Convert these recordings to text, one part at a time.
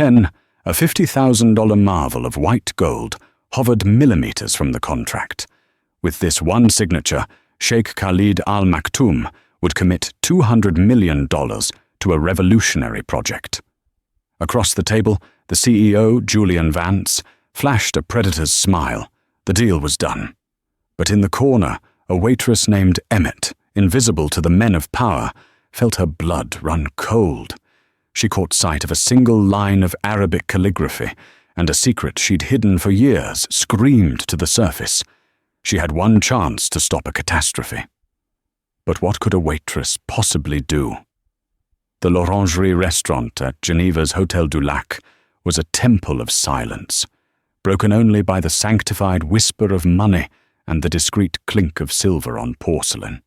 pen, a $50,000 marvel of white gold, hovered millimeters from the contract. With this one signature, Sheikh Khalid Al Maktoum would commit $200 million to a revolutionary project. Across the table, the CEO, Julian Vance, flashed a predator's smile. The deal was done. But in the corner, a waitress named Emmett, invisible to the men of power, felt her blood run cold. She caught sight of a single line of Arabic calligraphy, and a secret she'd hidden for years screamed to the surface. She had one chance to stop a catastrophe. But what could a waitress possibly do? The L'Orangerie restaurant at Geneva's Hôtel du Lac was a temple of silence, broken only by the sanctified whisper of money and the discreet clink of silver on porcelain.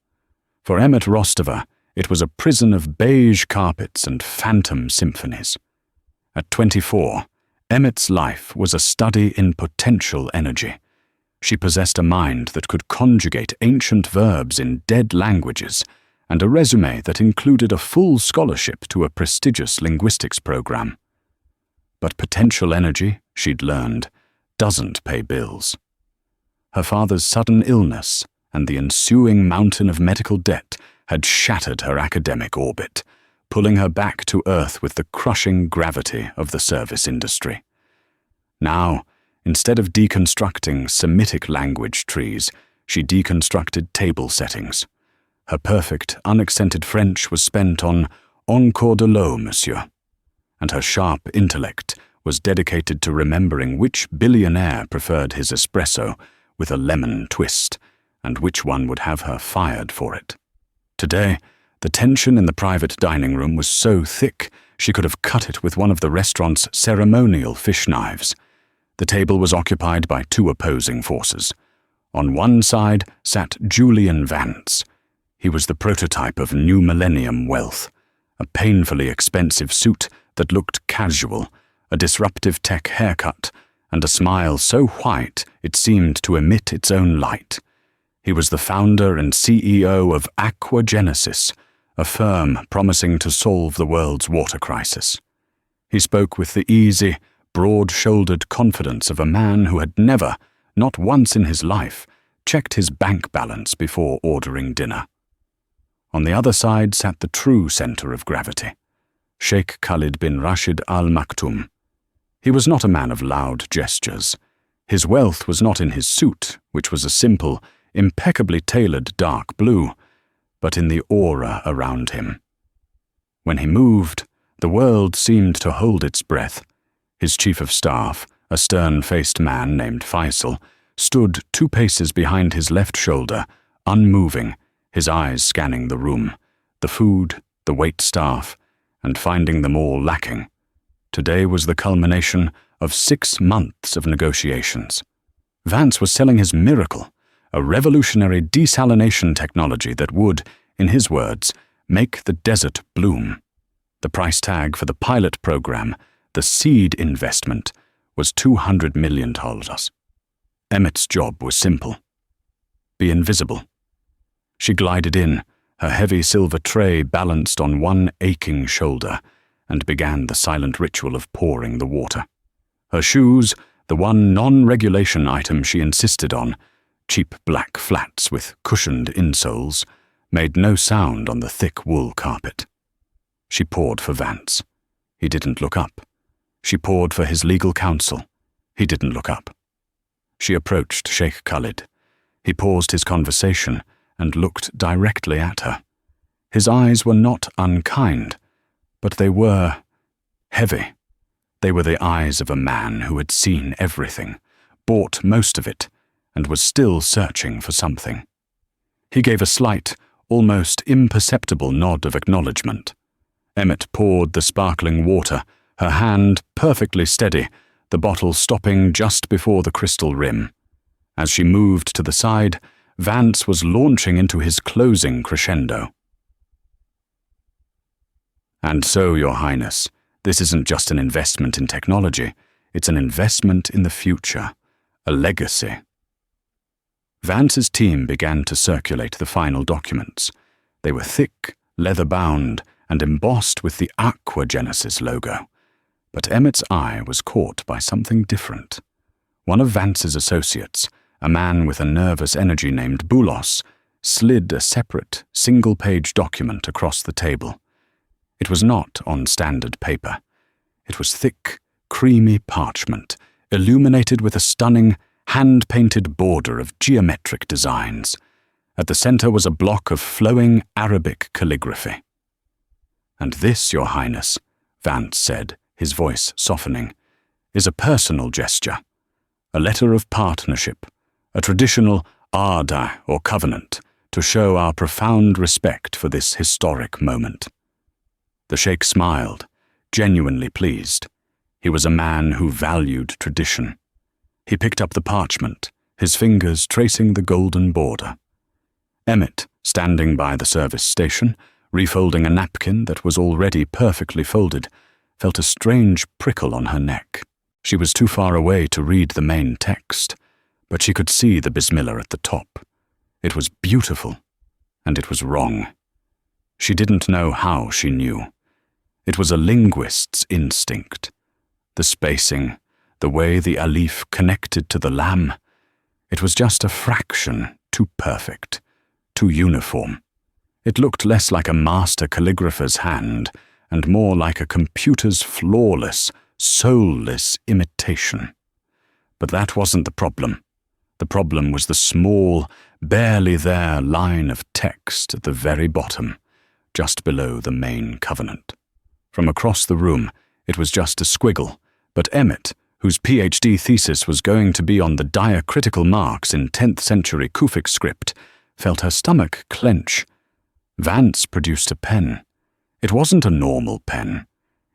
For Emmett Rostova, it was a prison of beige carpets and phantom symphonies. At 24, Emmett's life was a study in potential energy. She possessed a mind that could conjugate ancient verbs in dead languages, and a resume that included a full scholarship to a prestigious linguistics program. But potential energy, she'd learned, doesn't pay bills. Her father's sudden illness and the ensuing mountain of medical debt had shattered her academic orbit, pulling her back to earth with the crushing gravity of the service industry. Now, instead of deconstructing Semitic language trees, she deconstructed table settings. Her perfect, unaccented French was spent on encore de l'eau, monsieur, and her sharp intellect was dedicated to remembering which billionaire preferred his espresso with a lemon twist, and which one would have her fired for it. Today, the tension in the private dining room was so thick she could have cut it with one of the restaurant's ceremonial fish knives. The table was occupied by two opposing forces. On one side sat Julian Vance. He was the prototype of new millennium wealth, a painfully expensive suit that looked casual, a disruptive tech haircut, and a smile so white it seemed to emit its own light. He was the founder and CEO of Aquagenesis, a firm promising to solve the world's water crisis. He spoke with the easy, broad-shouldered confidence of a man who had never, not once in his life, checked his bank balance before ordering dinner. On the other side sat the true center of gravity, Sheikh Khalid bin Rashid Al Maktoum. He was not a man of loud gestures. His wealth was not in his suit, which was a simple, impeccably tailored dark blue, but in the aura around him. When he moved, the world seemed to hold its breath. His chief of staff, a stern-faced man named Faisal, stood 2 paces behind his left shoulder, unmoving, his eyes scanning the room, the food, the waitstaff, and finding them all lacking. Today was the culmination of 6 months of negotiations. Vance was selling his miracle, a revolutionary desalination technology that would, in his words, make the desert bloom. The price tag for the pilot program, the seed investment, was $200 million. Emmett's job was simple. Be invisible. She glided in, her heavy silver tray balanced on one aching shoulder, and began the silent ritual of pouring the water. Her shoes, the one non-regulation item she insisted on, cheap black flats with cushioned insoles, made no sound on the thick wool carpet. She poured for Vance. He didn't look up. She poured for his legal counsel. He didn't look up. She approached Sheikh Khalid. He paused his conversation and looked directly at her. His eyes were not unkind, but they were heavy. They were the eyes of a man who had seen everything, bought most of it, and was still searching for something. He gave a slight, almost imperceptible nod of acknowledgement. Emmett poured the sparkling water, her hand perfectly steady, the bottle stopping just before the crystal rim. As she moved to the side, Vance was launching into his closing crescendo. And so, Your Highness, this isn't just an investment in technology, it's an investment in the future, a legacy. Vance's team began to circulate the final documents. They were thick, leather-bound, and embossed with the Aquagenesis logo. But Emmett's eye was caught by something different. One of Vance's associates, a man with a nervous energy named Boulos, slid a separate, single-page document across the table. It was not on standard paper. It was thick, creamy parchment, illuminated with a stunning, hand-painted border of geometric designs. At the center was a block of flowing Arabic calligraphy. "And this, Your Highness," Vance said, his voice softening, "is a personal gesture, a letter of partnership, a traditional arda or covenant, to show our profound respect for this historic moment." The Sheikh smiled, genuinely pleased. He was a man who valued tradition. He picked up the parchment, his fingers tracing the golden border. Emmett, standing by the service station, refolding a napkin that was already perfectly folded, felt a strange prickle on her neck. She was too far away to read the main text, but she could see the Bismillah at the top. It was beautiful, and it was wrong. She didn't know how she knew. It was a linguist's instinct. The spacing, the way the alif connected to the lam. It was just a fraction too perfect, too uniform. It looked less like a master calligrapher's hand and more like a computer's flawless, soulless imitation. But that wasn't the problem. The problem was the small, barely there line of text at the very bottom, just below the main covenant. From across the room, it was just a squiggle, but Emmett, whose PhD thesis was going to be on the diacritical marks in 10th century Kufic script, felt her stomach clench. Vance produced a pen. It wasn't a normal pen.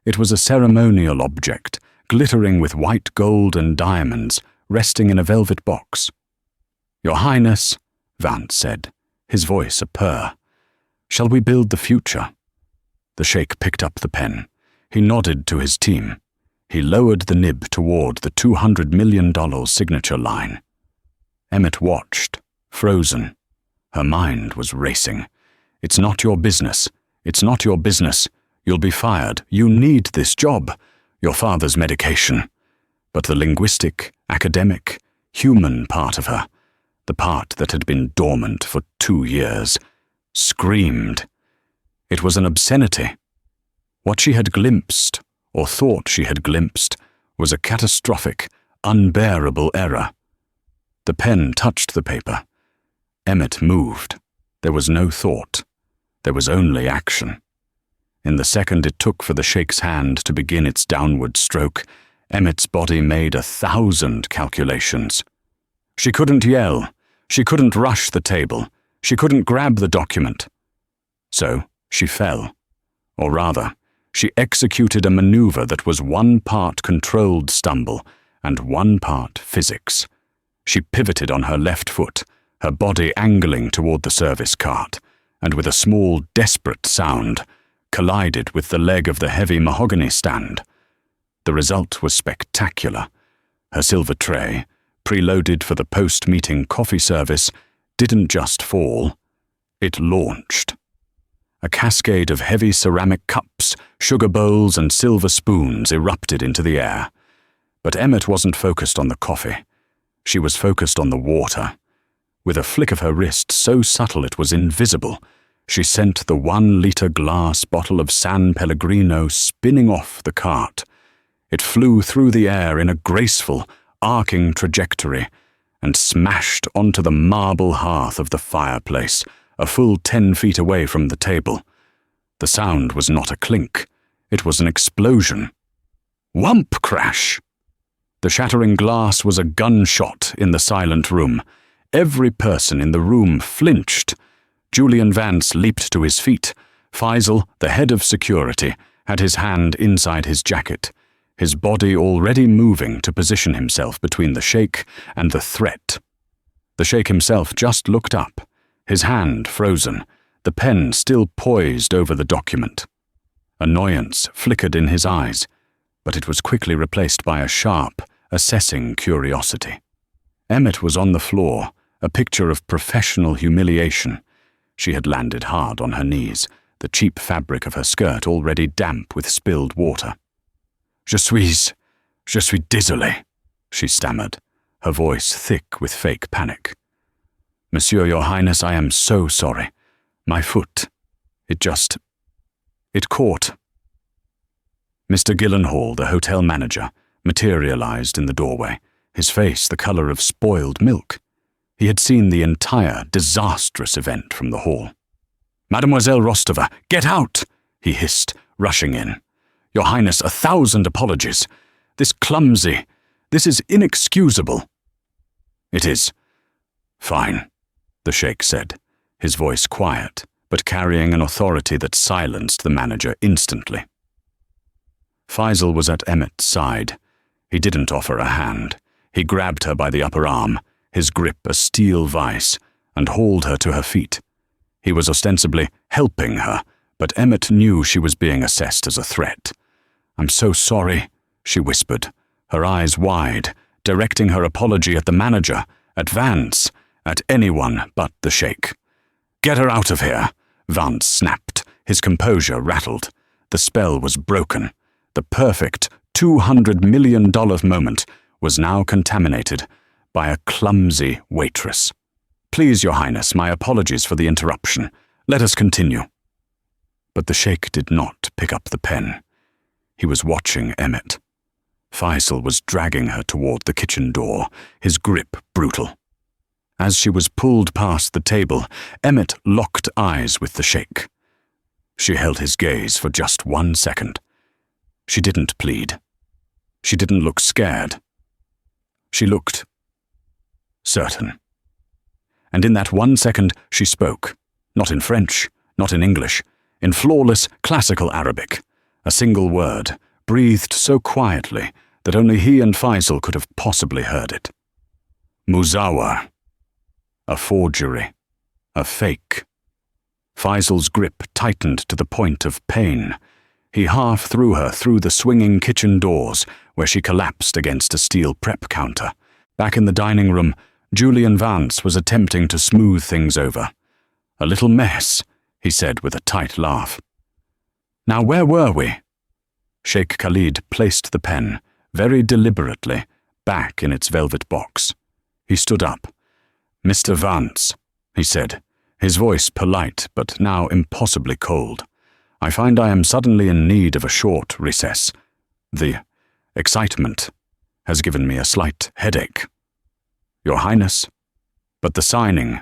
It was a ceremonial object, glittering with white gold and diamonds, resting in a velvet box. "Your Highness," Vance said, his voice a purr, "shall we build the future?" The Sheikh picked up the pen. He nodded to his team. He lowered the nib toward the $200 million signature line. Emmett watched, frozen. Her mind was racing. "It's not your business. It's not your business. You'll be fired. You need this job. Your father's medication." But the linguistic, academic, human part of her, the part that had been dormant for 2 years, screamed. It was an obscenity. What she had glimpsed, or thought she had glimpsed, was a catastrophic, unbearable error. The pen touched the paper. Emmett moved. There was no thought. There was only action. In the second it took for the Sheikh's hand to begin its downward stroke, Emmett's body made 1,000 calculations. She couldn't yell. She couldn't rush the table. She couldn't grab the document. So she fell. Or rather, she executed a maneuver that was 1 part controlled stumble and 1 part physics. She pivoted on her left foot, her body angling toward the service cart, and with a small, desperate sound, collided with the leg of the heavy mahogany stand. The result was spectacular. Her silver tray, preloaded for the post-meeting coffee service, didn't just fall. It launched. A cascade of heavy ceramic cups, sugar bowls, and silver spoons erupted into the air. But Emmett wasn't focused on the coffee. She was focused on the water. With a flick of her wrist so subtle it was invisible, she sent the 1-liter glass bottle of San Pellegrino spinning off the cart. It flew through the air in a graceful, arcing trajectory and smashed onto the marble hearth of the fireplace, a full 10 feet away from the table. The sound was not a clink. It was an explosion. Whump crash! The shattering glass was a gunshot in the silent room. Every person in the room flinched. Julian Vance leaped to his feet. Faisal, the head of security, had his hand inside his jacket, his body already moving to position himself between the Sheikh and the threat. The Sheikh himself just looked up, his hand frozen, the pen still poised over the document. Annoyance flickered in his eyes, but it was quickly replaced by a sharp, assessing curiosity. Emmett was on the floor, a picture of professional humiliation. She had landed hard on her knees, the cheap fabric of her skirt already damp with spilled water. Je suis désolé, she stammered, her voice thick with fake panic. Monsieur, Your Highness, I am so sorry. My foot, it caught. Mr. Gyllenhaal, the hotel manager, materialized in the doorway, his face the color of spoiled milk. He had seen the entire disastrous event from the hall. Mademoiselle Rostova, get out! He hissed, rushing in. Your Highness, 1,000 apologies. This is inexcusable. It is. Fine, the Sheikh said, his voice quiet, but carrying an authority that silenced the manager instantly. Faisal was at Emmet's side. He didn't offer a hand. He grabbed her by the upper arm, his grip a steel vice, and hauled her to her feet. He was ostensibly helping her, but Emmet knew she was being assessed as a threat. I'm so sorry, she whispered, her eyes wide, directing her apology at the manager, at Vance, at anyone but the Sheikh. Get her out of here, Vance snapped, his composure rattled. The spell was broken. The perfect $200 million moment was now contaminated by a clumsy waitress. Please, Your Highness, my apologies for the interruption. Let us continue. But the Sheikh did not pick up the pen. He was watching Emmet. Faisal was dragging her toward the kitchen door, his grip brutal. As she was pulled past the table, Emmet locked eyes with the Sheikh. She held his gaze for just 1 second. She didn't plead. She didn't look scared. She looked certain. And in that 1 second, she spoke, not in French, not in English, in flawless classical Arabic, a single word, breathed so quietly that only he and Faisal could have possibly heard it. Muzawar. A forgery. A fake. Faisal's grip tightened to the point of pain. He half threw her through the swinging kitchen doors, where she collapsed against a steel prep counter. Back in the dining room, Julian Vance was attempting to smooth things over. A little mess, he said with a tight laugh. Now where were we? Sheikh Khalid placed the pen, very deliberately, back in its velvet box. He stood up. Mr. Vance, he said, his voice polite but now impossibly cold. I find I am suddenly in need of a short recess. The excitement has given me a slight headache. Your Highness, but the signing,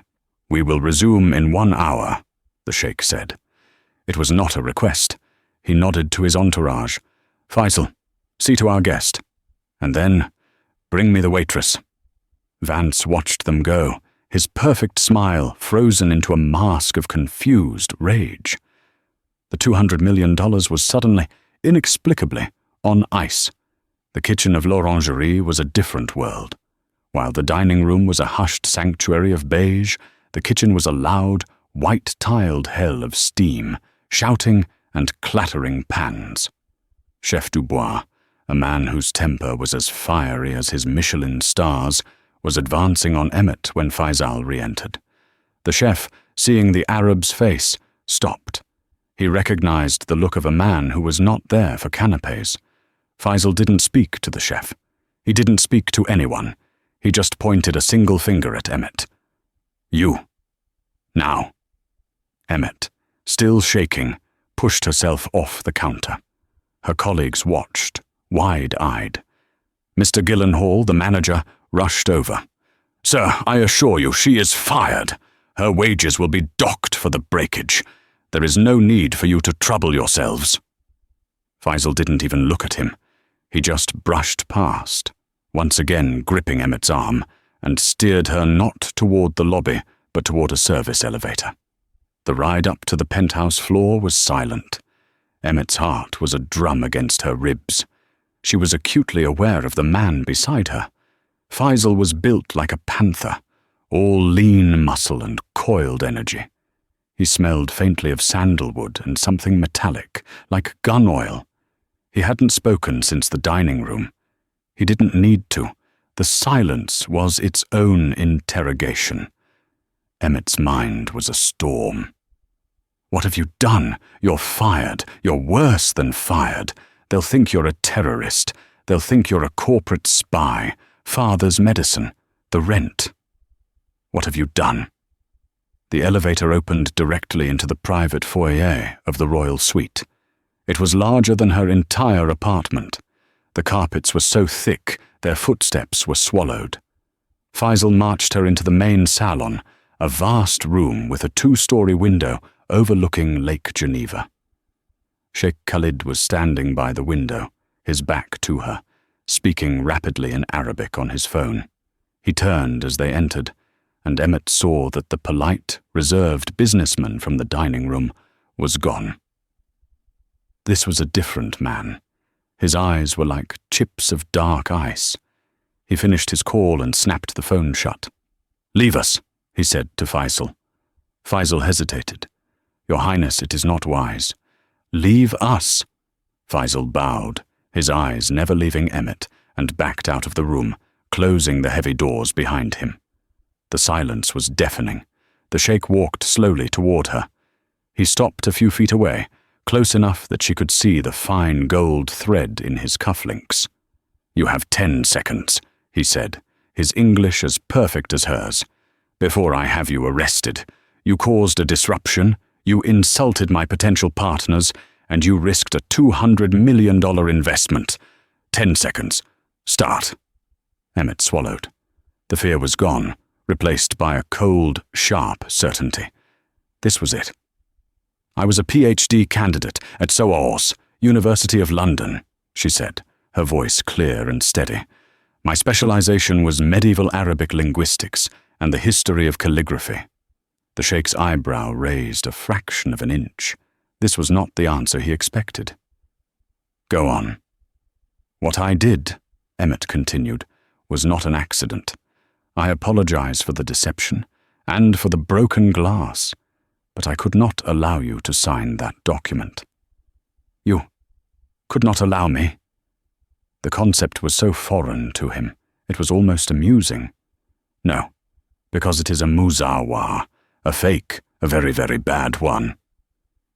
we will resume in 1 hour, the Sheikh said. It was not a request. He nodded to his entourage. Faisal, see to our guest. And then, bring me the waitress. Vance watched them go, his perfect smile frozen into a mask of confused rage. The $200 million was suddenly, inexplicably, on ice. The kitchen of l'Orangerie was a different world. While the dining room was a hushed sanctuary of beige, the kitchen was a loud, white-tiled hell of steam, shouting and clattering pans. Chef Dubois, a man whose temper was as fiery as his Michelin stars, was advancing on Emmet when Faisal re-entered. The chef, seeing the Arab's face, stopped. He recognized the look of a man who was not there for canapes. Faisal didn't speak to the chef. He didn't speak to anyone. He just pointed a single finger at Emmet. You. Now. Emmet, still shaking, pushed herself off the counter. Her colleagues watched, wide-eyed. Mr. Gyllenhaal, the manager, rushed over. Sir, I assure you, she is fired. Her wages will be docked for the breakage. There is no need for you to trouble yourselves. Faisal didn't even look at him. He just brushed past, once again gripping Emmet's arm, and steered her not toward the lobby, but toward a service elevator. The ride up to the penthouse floor was silent. Emmet's heart was a drum against her ribs. She was acutely aware of the man beside her. Faisal was built like a panther, all lean muscle and coiled energy. He smelled faintly of sandalwood and something metallic, like gun oil. He hadn't spoken since the dining room. He didn't need to. The silence was its own interrogation. Emmet's mind was a storm. What have you done? You're fired. You're worse than fired. They'll think you're a terrorist. They'll think you're a corporate spy. Father's medicine. The rent. What have you done? The elevator opened directly into the private foyer of the royal suite. It was larger than her entire apartment. The carpets were so thick their footsteps were swallowed. Faisal marched her into the main salon, a vast room with a 2-story window overlooking Lake Geneva. Sheikh Khalid was standing by the window, his back to her, speaking rapidly in Arabic on his phone. He turned as they entered, and Emmett saw that the polite, reserved businessman from the dining room was gone. This was a different man. His eyes were like chips of dark ice. He finished his call and snapped the phone shut. "Leave us," he said to Faisal. Faisal hesitated. "Your Highness, it is not wise." "Leave us." Faisal bowed, his eyes never leaving Emmett, and backed out of the room, closing the heavy doors behind him. The silence was deafening. The sheikh walked slowly toward her. He stopped a few feet away, close enough that she could see the fine gold thread in his cufflinks. "You have 10 seconds, he said, his English as perfect as hers. "Before I have you arrested. You caused a disruption, you insulted my potential partners, and you risked a $200 million investment. 10 seconds. Start." Emmett swallowed. The fear was gone, replaced by a cold, sharp certainty. This was it. "I was a PhD candidate at Sorbonne, University of London," she said, her voice clear and steady. "My specialization was medieval Arabic linguistics and the history of calligraphy." The sheikh's eyebrow raised a fraction of an inch. This was not the answer he expected. "Go on." "What I did," Emmett continued, "was not an accident. I apologize for the deception and for the broken glass, but I could not allow you to sign that document." "You could not allow me?" The concept was so foreign to him, it was almost amusing. "No, because it is a muzawwa, a fake, a very, very bad one."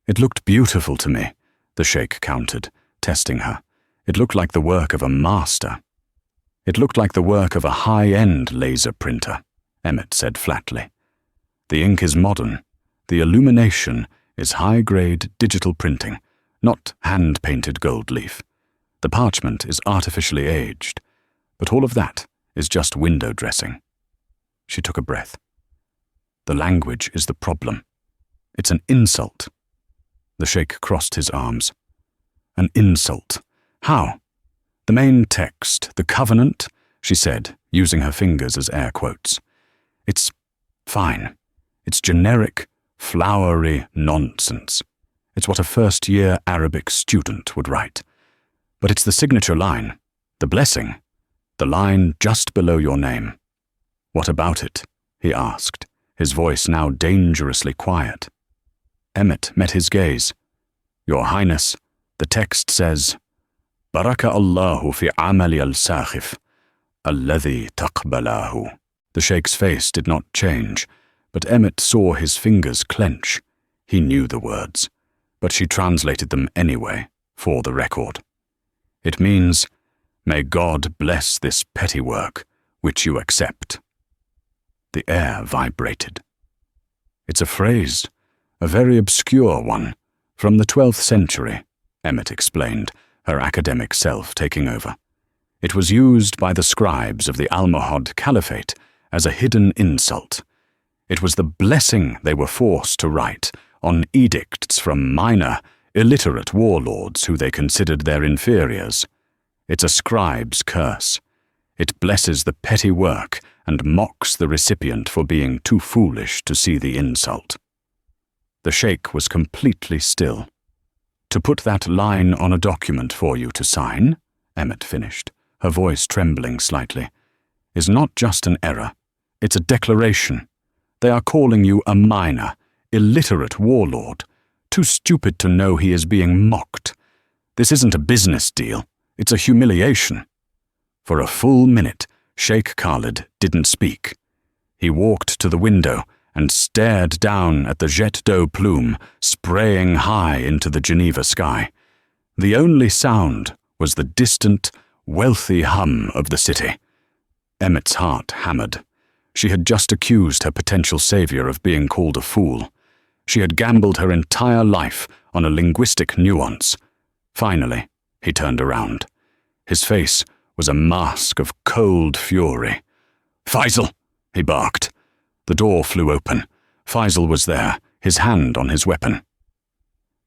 "It looked beautiful to me," the sheikh countered, testing her. "It looked like the work of a master." "It looked like the work of a high-end laser printer," Emmett said flatly. "The ink is modern. The illumination is high-grade digital printing, not hand-painted gold leaf. The parchment is artificially aged, but all of that is just window dressing." She took a breath. "The language is the problem. It's an insult." The sheikh crossed his arms. "An insult? How?" "The main text, the covenant," she said, using her fingers as air quotes. "It's fine. It's generic, flowery nonsense. It's what a first-year Arabic student would write. But it's the signature line, the blessing, the line just below your name." "What about it?" he asked, his voice now dangerously quiet. Emmett met his gaze. "Your Highness, the text says, Baraka Allahu fi amali al-sakhif, alladhi taqbalahu." The sheikh's face did not change, but Emmett saw his fingers clench. He knew the words, but she translated them anyway, for the record. "It means, may God bless this petty work, which you accept." The air vibrated. "It's a phrase, a very obscure one, from the 12th century, Emmett explained, her academic self taking over. "It was used by the scribes of the Almohad Caliphate as a hidden insult. It was the blessing they were forced to write on edicts from minor, illiterate warlords who they considered their inferiors. It's a scribe's curse. It blesses the petty work and mocks the recipient for being too foolish to see the insult." The sheikh was completely still. "To put that line on a document for you to sign," Emmett finished, her voice trembling slightly, "is not just an error. It's a declaration. They are calling you a minor, illiterate warlord, too stupid to know he is being mocked. This isn't a business deal. It's a humiliation." For a full minute, Sheikh Khalid didn't speak. He walked to the window and stared down at the jet d'eau plume spraying high into the Geneva sky. The only sound was the distant, wealthy hum of the city. Emmett's heart hammered. She had just accused her potential savior of being called a fool. She had gambled her entire life on a linguistic nuance. Finally, he turned around. His face was a mask of cold fury. "Faisal!" he barked. The door flew open. Faisal was there, his hand on his weapon.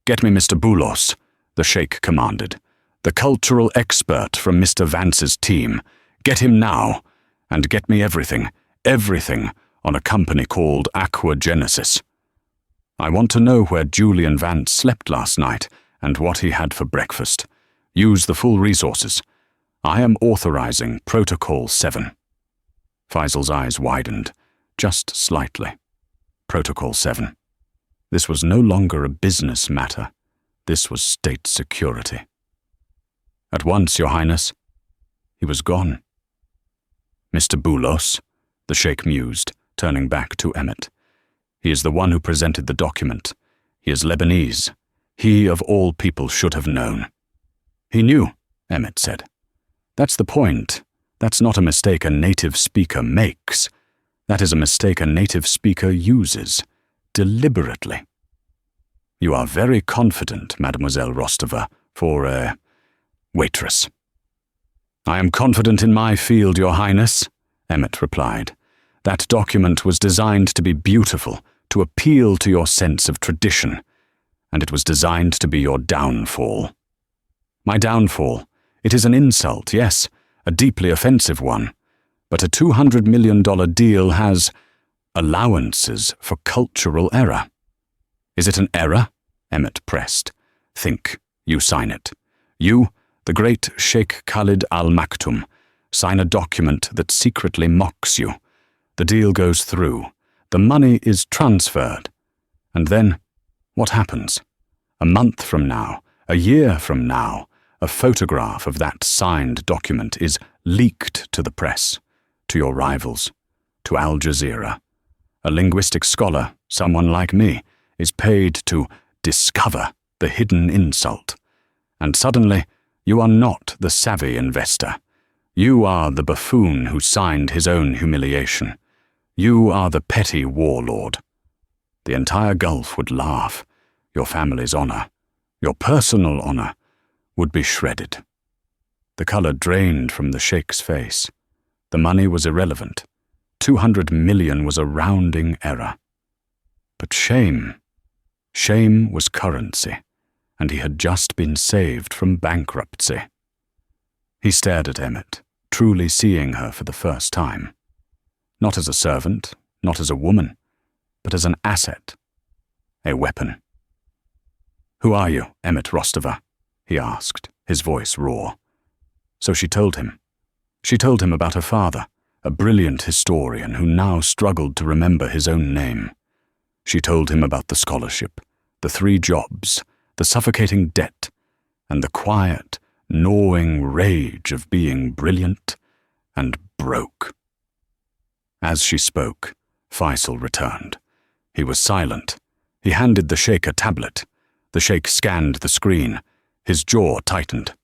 "Get me Mr. Boulos," the Sheikh commanded. "The cultural expert from Mr. Vance's team. Get him now, and get me everything on a company called Aqua Genesis. I want to know where Julian Vance slept last night and what he had for breakfast. Use the full resources. I am authorizing Protocol 7. Faisal's eyes widened, just slightly. Protocol 7. This was no longer a business matter. This was state security. "At once, Your Highness." He was gone. "Mr. Boulos," the Sheikh mused, turning back to Emmett. "He is the one who presented the document. He is Lebanese. He, of all people, should have known." "He knew," Emmett said. "That's the point. That's not a mistake a native speaker makes. That is a mistake a native speaker uses, deliberately." "You are very confident, Mademoiselle Rostova, for a waitress." "I am confident in my field, Your Highness," Emmett replied. "That document was designed to be beautiful, to appeal to your sense of tradition, and it was designed to be your downfall." "My downfall? It is an insult, yes, a deeply offensive one. But a $200 million deal has allowances for cultural error." "Is it an error?" Emmett pressed. "Think. You sign it. You, the great Sheikh Khalid Al Maktoum, sign a document that secretly mocks you. The deal goes through. The money is transferred. And then, what happens? A month from now, a year from now, a photograph of that signed document is leaked to the press, to your rivals, to Al Jazeera. A linguistic scholar, someone like me, is paid to discover the hidden insult. And suddenly, you are not the savvy investor. You are the buffoon who signed his own humiliation. You are the petty warlord. The entire Gulf would laugh. Your family's honor, your personal honor, would be shredded." The color drained from the Sheikh's face. The money was irrelevant. 200 million was a rounding error. But shame was currency, and he had just been saved from bankruptcy. He stared at Emmett, truly seeing her for the first time. Not as a servant, not as a woman, but as an asset, a weapon. "Who are you, Emmett Rostova?" he asked, his voice raw. So she told him. She told him about her father, a brilliant historian who now struggled to remember his own name. She told him about the scholarship, the 3 jobs, the suffocating debt, and the quiet, gnawing rage of being brilliant and broke. As she spoke, Faisal returned. He was silent. He handed the Sheikh a tablet. The Sheikh scanned the screen. His jaw tightened.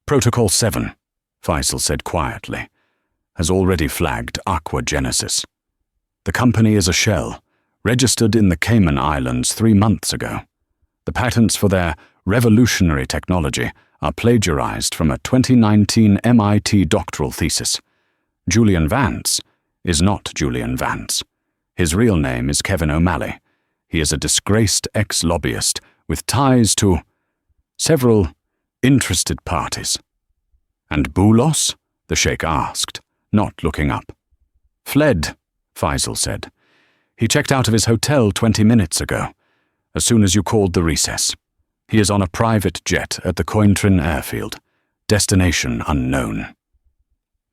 "Protocol 7, Faisal said quietly, "has already flagged Aqua Genesis. The company is a shell, registered in the Cayman Islands 3 months ago. The patents for their revolutionary technology are plagiarized from a 2019 MIT doctoral thesis. Julian Vance is not Julian Vance. His real name is Kevin O'Malley. He is a disgraced ex-lobbyist with ties to several interested parties." "And Boulos?" the Sheikh asked, not looking up. "Fled," Faisal said. "He checked out of his hotel 20 minutes ago, as soon as you called the recess. He is on a private jet at the Cointrin airfield. Destination unknown."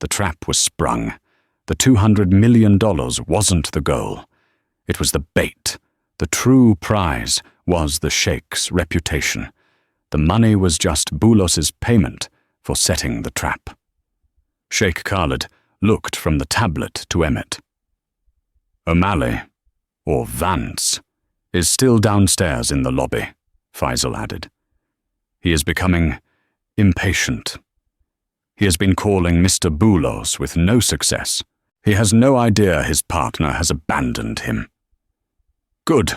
The trap was sprung. The $200 million wasn't the goal. It was the bait. The true prize was the Sheikh's reputation. The money was just Boulos's payment for setting the trap. Sheikh Khalid looked from the tablet to Emmett. "O'Malley, or Vance, is still downstairs in the lobby," Faisal added. He is becoming impatient. He has been calling Mr. Boulos with no success. He has no idea his partner has abandoned him. Good,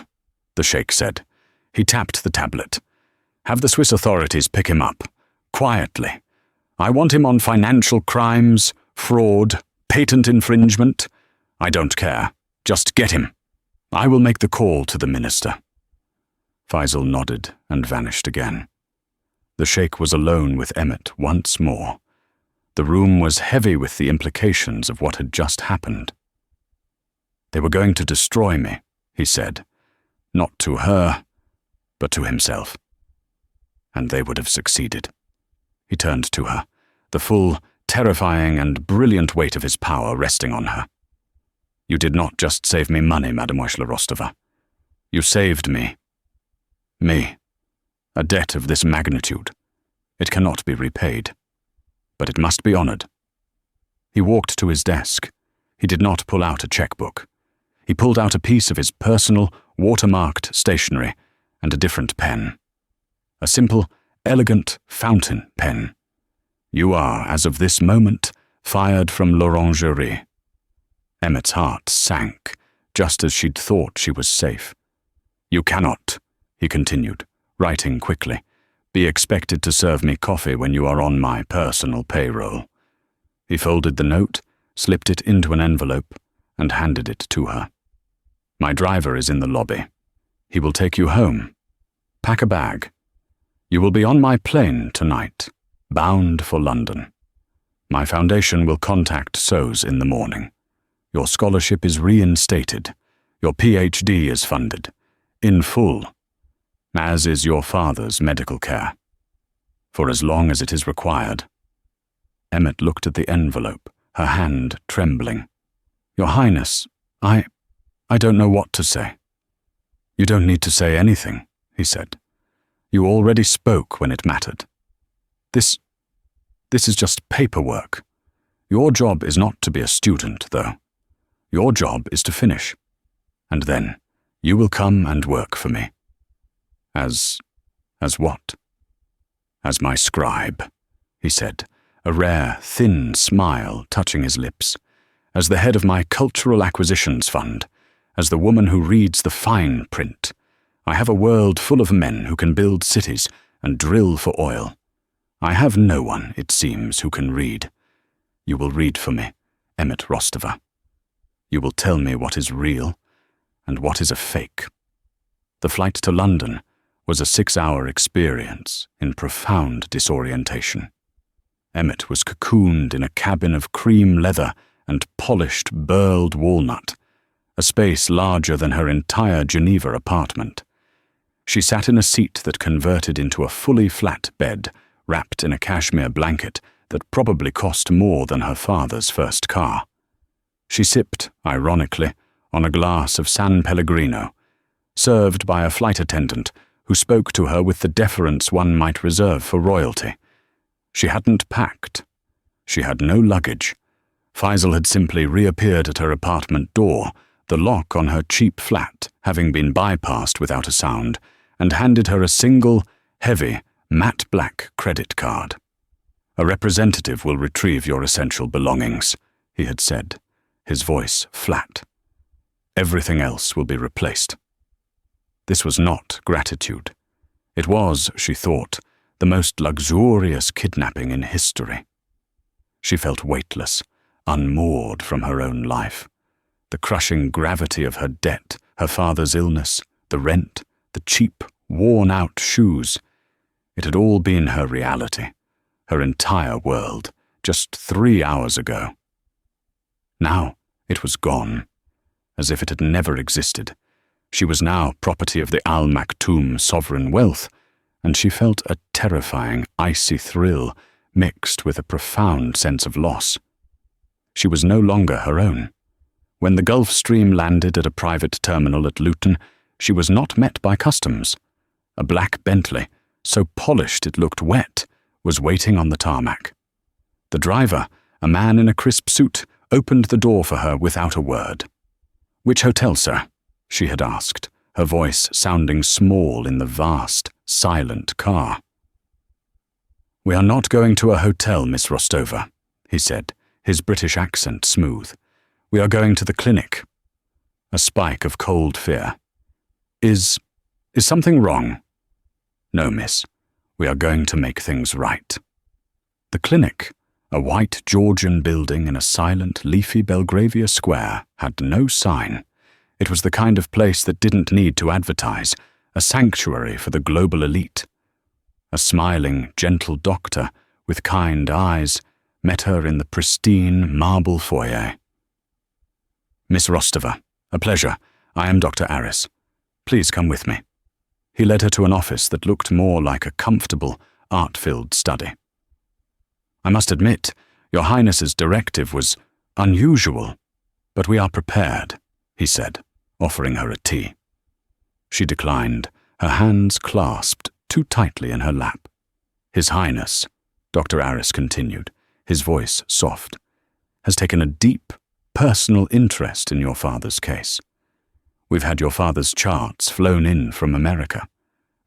the Sheikh said. He tapped the tablet. Have the Swiss authorities pick him up. Quietly. I want him on financial crimes, fraud, patent infringement. I don't care. Just get him. I will make the call to the minister. Faisal nodded and vanished again. The Sheikh was alone with Emmett once more. The room was heavy with the implications of what had just happened. They were going to destroy me, he said, not to her, but to himself. And they would have succeeded. He turned to her, the full, terrifying and brilliant weight of his power resting on her. You did not just save me money, Mademoiselle Rostova. You saved me. Me. A debt of this magnitude. It cannot be repaid. But it must be honored. He walked to his desk. He did not pull out a checkbook. He pulled out a piece of his personal, watermarked stationery and a different pen. A simple, elegant fountain pen. You are, as of this moment, fired from l'orangerie. Emmett's heart sank, just as she'd thought she was safe. You cannot, he continued, writing quickly, be expected to serve me coffee when you are on my personal payroll. He folded the note, slipped it into an envelope, and handed it to her. My driver is in the lobby. He will take you home. Pack a bag. You will be on my plane tonight, bound for London. My foundation will contact SOS in the morning. Your scholarship is reinstated. Your PhD is funded, in full, as is your father's medical care, for as long as it is required. Emmett looked at the envelope, her hand trembling. Your Highness, I don't know what to say. You don't need to say anything, he said. You already spoke when it mattered. This is just paperwork. Your job is not to be a student, though. Your job is to finish. And then you will come and work for me. As what? As my scribe, he said, a rare, thin smile touching his lips. As the head of my Cultural Acquisitions Fund, as the woman who reads the fine print. I have a world full of men who can build cities and drill for oil. I have no one, it seems, who can read. You will read for me, Emmett Rostova. You will tell me what is real and what is a fake. The flight to London was a 6-hour experience in profound disorientation. Emmett was cocooned in a cabin of cream leather and polished burled walnut, a space larger than her entire Geneva apartment. She sat in a seat that converted into a fully flat bed, wrapped in a cashmere blanket that probably cost more than her father's first car. She sipped, ironically, on a glass of San Pellegrino, served by a flight attendant who spoke to her with the deference one might reserve for royalty. She hadn't packed. She had no luggage. Faisal had simply reappeared at her apartment door, the lock on her cheap flat having been bypassed without a sound, and handed her a single, heavy, matte black credit card. A representative will retrieve your essential belongings, he had said, his voice flat. Everything else will be replaced. This was not gratitude. It was, she thought, the most luxurious kidnapping in history. She felt weightless, unmoored from her own life. The crushing gravity of her debt, her father's illness, the rent, the cheap, worn-out shoes. It had all been her reality, her entire world, just 3 hours ago. Now it was gone, as if it had never existed. She was now property of the Al Maktoum sovereign wealth, and she felt a terrifying, icy thrill mixed with a profound sense of loss. She was no longer her own. When the Gulf Stream landed at a private terminal at Luton, she was not met by customs. A black Bentley, so polished it looked wet, was waiting on the tarmac. The driver, a man in a crisp suit, opened the door for her without a word. "Which hotel, sir?" she had asked, her voice sounding small in the vast, silent car. "We are not going to a hotel, Miss Rostova," he said, his British accent smooth. "We are going to the clinic." A spike of cold fear. Is something wrong?" "No, miss. We are going to make things right." The clinic, a white Georgian building in a silent, leafy Belgravia square, had no sign. It was the kind of place that didn't need to advertise, a sanctuary for the global elite. A smiling, gentle doctor with kind eyes met her in the pristine marble foyer. "Miss Rostova, a pleasure. I am Dr. Aris. Please come with me." He led her to an office that looked more like a comfortable, art-filled study. "I must admit, Your Highness's directive was unusual, but we are prepared," he said, offering her a tea. She declined, her hands clasped too tightly in her lap. "His Highness," Dr. Aris continued, his voice soft, "has taken a deep, personal interest in your father's case. We've had your father's charts flown in from America.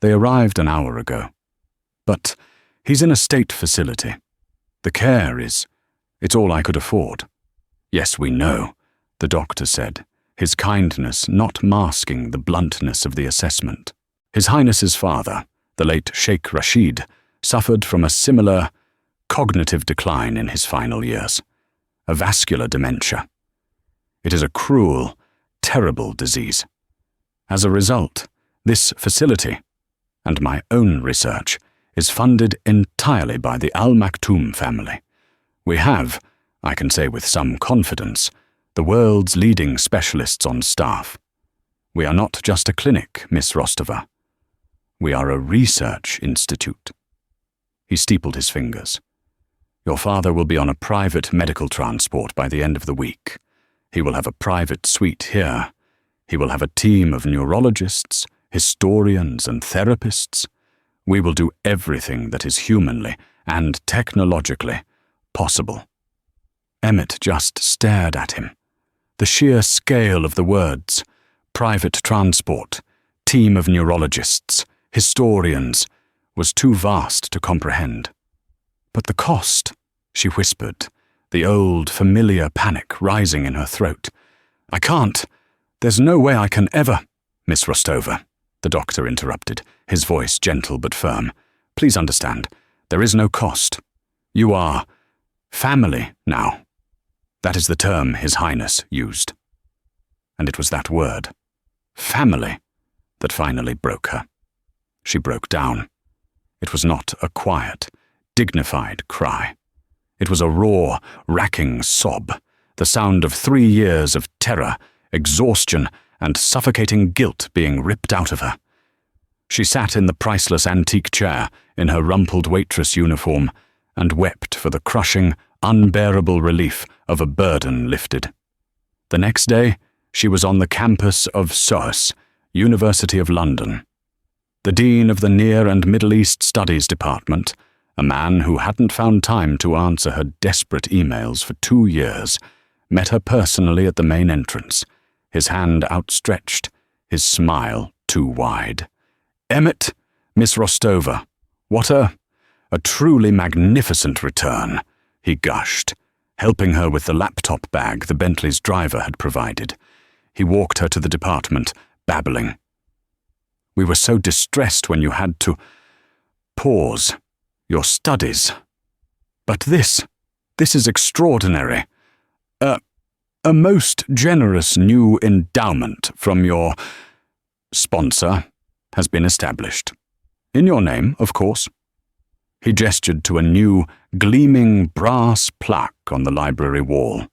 They arrived an hour ago. But he's in a state facility. The care it's all I could afford." "Yes, we know," the doctor said, his kindness not masking the bluntness of the assessment. "His Highness's father, the late Sheikh Rashid, suffered from a similar cognitive decline in his final years, a vascular dementia. It is a cruel, terrible disease. As a result, this facility, and my own research, is funded entirely by the Al Maktoum family. We have, I can say with some confidence, the world's leading specialists on staff. We are not just a clinic, Miss Rostova. We are a research institute." He steepled his fingers. "Your father will be on a private medical transport by the end of the week. He will have a private suite here. He will have a team of neurologists, historians, and therapists. We will do everything that is humanly and technologically possible." Emmett just stared at him. The sheer scale of the words, private transport, team of neurologists, historians, was too vast to comprehend. "But the cost," she whispered, the old, familiar panic rising in her throat. "I can't. There's no way I can ever—" "Miss Rostova," the doctor interrupted, his voice gentle but firm. "Please understand, there is no cost. You are family now." That is the term His Highness used. And it was that word, family, that finally broke her. She broke down. It was not a quiet, dignified cry. It was a raw, racking sob, the sound of 3 years of terror, exhaustion, and suffocating guilt being ripped out of her. She sat in the priceless antique chair in her rumpled waitress uniform and wept for the crushing, unbearable relief of a burden lifted. The next day, she was on the campus of SOAS, University of London. The Dean of the Near and Middle East Studies Department, a man who hadn't found time to answer her desperate emails for 2 years, met her personally at the main entrance, his hand outstretched, his smile too wide. "Emmett, Miss Rostova, what a truly magnificent return," he gushed, helping her with the laptop bag the Bentley's driver had provided. He walked her to the department, babbling. "We were so distressed when you had to pause your studies. But this is extraordinary. A most generous new endowment from your sponsor has been established. In your name, of course." He gestured to a new, gleaming brass plaque on the library wall,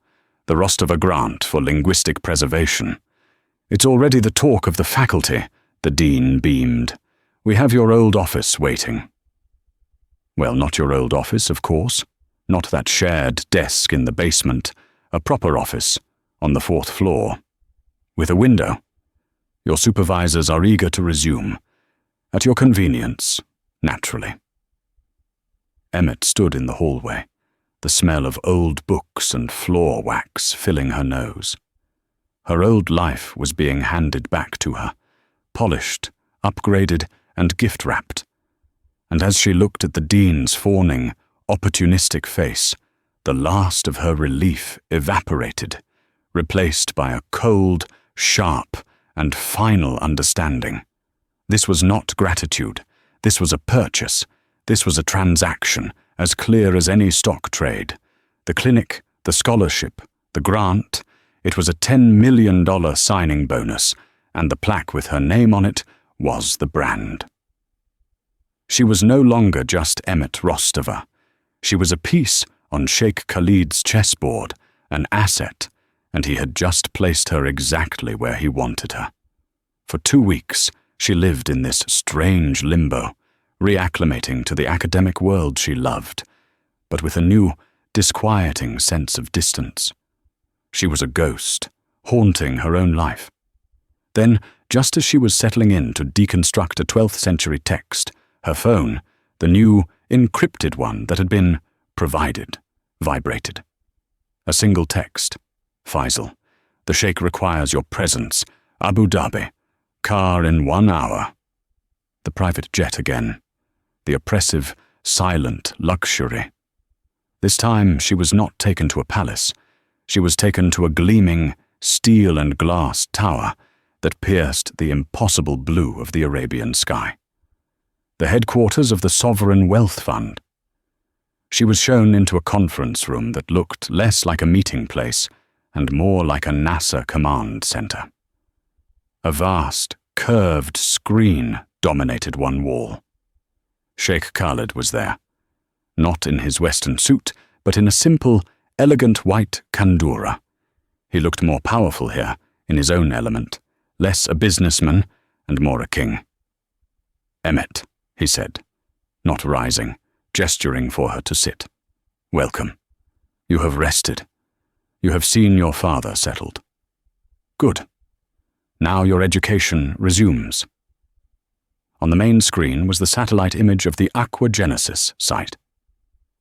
the Rostova Grant for Linguistic Preservation. "It's already the talk of the faculty," the dean beamed. "We have your old office waiting." Well, not your old office, of course. Not that shared desk in the basement. A proper office, on the 4th floor. With a window. Your supervisors are eager to resume. At your convenience, naturally. Emmett stood in the hallway, the smell of old books and floor wax filling her nose. Her old life was being handed back to her, polished, upgraded, and gift-wrapped. And as she looked at the dean's fawning, opportunistic face, the last of her relief evaporated, replaced by a cold, sharp, and final understanding. This was not gratitude. This was a purchase. This was a transaction, as clear as any stock trade. The clinic, the scholarship, the grant, it was a $10 million signing bonus, and the plaque with her name on it was the brand. She was no longer just Emmett Rostova. She was a piece on Sheikh Khalid's chessboard, an asset, and he had just placed her exactly where he wanted her. For 2 weeks, she lived in this strange limbo, reacclimating to the academic world she loved, but with a new, disquieting sense of distance. She was a ghost, haunting her own life. Then, just as she was settling in to deconstruct a 12th century text, her phone, the new, encrypted one that had been provided, vibrated. A single text. Faisal, the Sheikh requires your presence. Abu Dhabi. Car in 1 hour. The private jet again. The oppressive, silent luxury. This time she was not taken to a palace. She was taken to a gleaming, steel and glass tower that pierced the impossible blue of the Arabian sky. The headquarters of the Sovereign Wealth Fund. She was shown into a conference room that looked less like a meeting place and more like a NASA command center. A vast, curved screen dominated one wall. Sheikh Khalid was there, not in his Western suit, but in a simple, elegant white kandura. He looked more powerful here, in his own element, less a businessman and more a king. "Emmett," he said, not rising, gesturing for her to sit. "Welcome. You have rested. You have seen your father settled. Good. Now your education resumes." On the main screen was the satellite image of the Aqua Genesis site.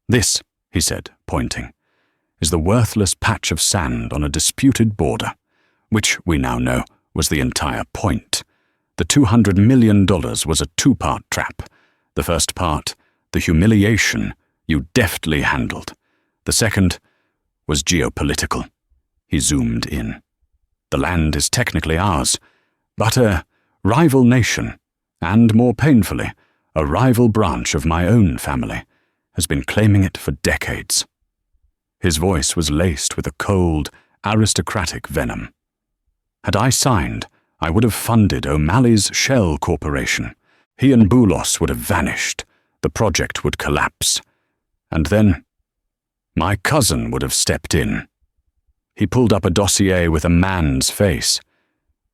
"This," he said, pointing, "is the worthless patch of sand on a disputed border, which we now know was the entire point. The $200 million was a 2-part trap. The first part, the humiliation, you deftly handled. The second was geopolitical." He zoomed in. "The land is technically ours, but a rival nation, and more painfully, a rival branch of my own family, has been claiming it for decades." His voice was laced with a cold, aristocratic venom. "Had I signed, I would have funded O'Malley's Shell Corporation. He and Boulos would have vanished. The project would collapse. And then, my cousin would have stepped in." He pulled up a dossier with a man's face.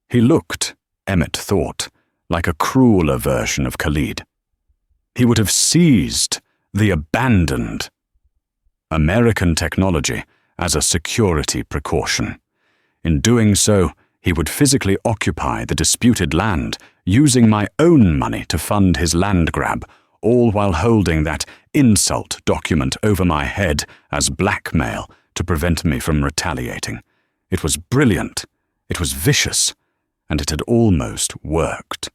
He looked, Emmett thought, like a crueler version of Khalid. He would have seized the abandoned American technology as a security precaution. In doing so, he would physically occupy the disputed land, using my own money to fund his land grab, all while holding that insult document over my head as blackmail to prevent me from retaliating. It was brilliant, it was vicious, and it had almost worked.